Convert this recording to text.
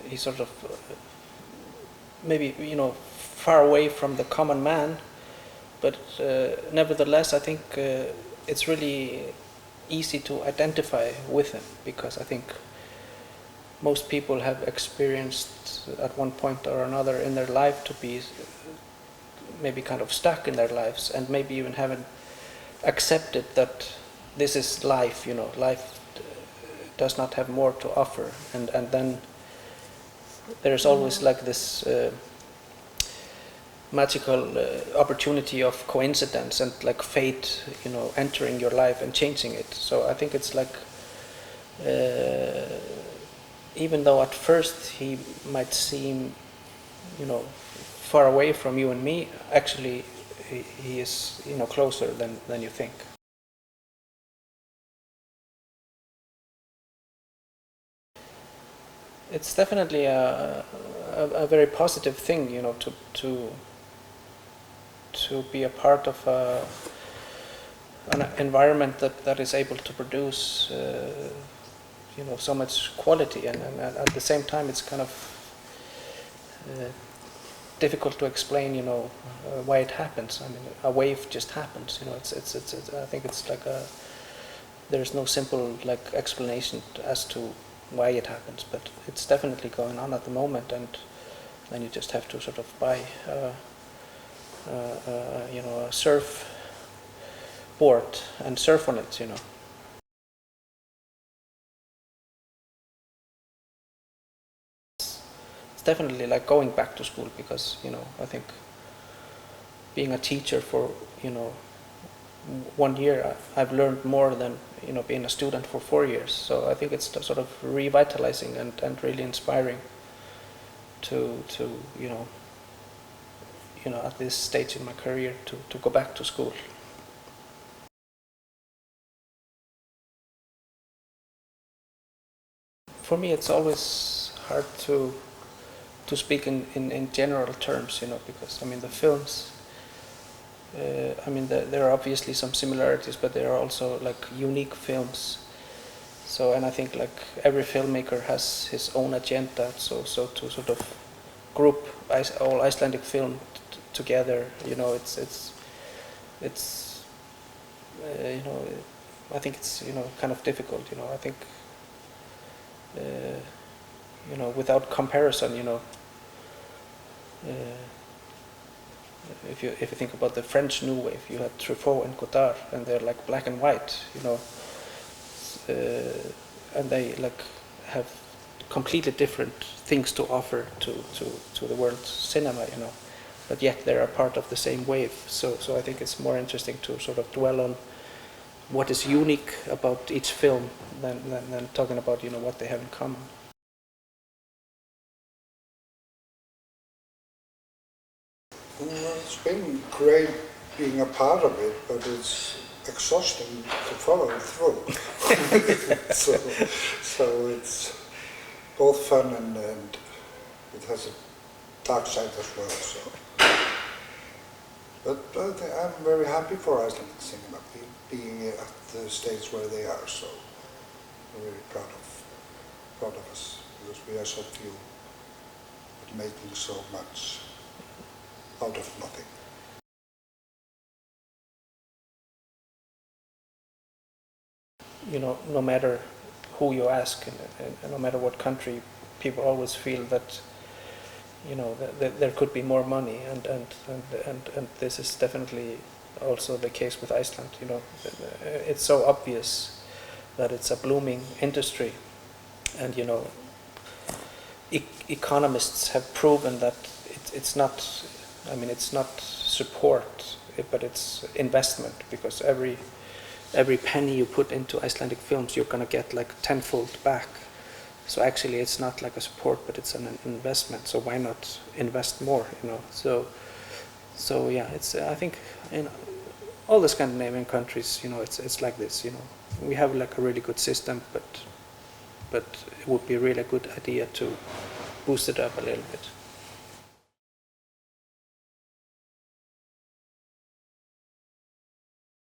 he's sort of maybe far away from the common man, but nevertheless I think it's really easy to identify with him, because I think most people have experienced at one point or another in their life to be maybe kind of stuck in their lives, and maybe even haven't accepted that this is life, life does not have more to offer, and then there's always like this magical opportunity of coincidence and like fate, entering your life and changing it. So I think it's like, even though at first he might seem, far away from you and me, actually he is, closer than you think. It's definitely a very positive thing, to be a part of an environment that is able to produce, so much quality, and at the same time it's kind of difficult to explain, why it happens. I mean, a wave just happens, it's I think it's like there's no simple like explanation as to why it happens, but it's definitely going on at the moment, and then you just have to sort of buy a surf board and surf on it, It's definitely like going back to school, because, I think being a teacher for, 1 year, I've learned more than, being a student for 4 years. So I think it's sort of revitalizing and really inspiring to at this stage in my career to go back to school. For me, it's always hard to speak in general terms, because I mean the films. There are obviously some similarities, but there are also like unique films. So, and I think like every filmmaker has his own agenda. So to sort of group all Icelandic film together, it's I think it's kind of difficult. I think without comparison, if you think about the French New Wave, you had Truffaut and Godard, and they're like black and white, and they like have completely different things to offer to the world's cinema, but yet they're a part of the same wave. So I think it's more interesting to sort of dwell on what is unique about each film than talking about what they have in common. It's been great being a part of it, but it's exhausting to follow through. so it's both fun and it has a dark side as well. So, but I'm very happy for Icelandic cinema being at the stage where they are. So I'm very proud of us, because we are so few, but making so much out of nothing. No matter who you ask, and no matter what country, people always feel that that there could be more money, and this is definitely also the case with Iceland. It's so obvious that it's a blooming industry, and economists have proven that it's not. I mean, it's not support, but it's investment, because every penny you put into Icelandic films, you're gonna get like tenfold back. So actually, it's not like a support, but it's an investment. So why not invest more? So yeah, it's I think in all the Scandinavian countries, it's like this. We have like a really good system, but it would be a really good idea to boost it up a little bit.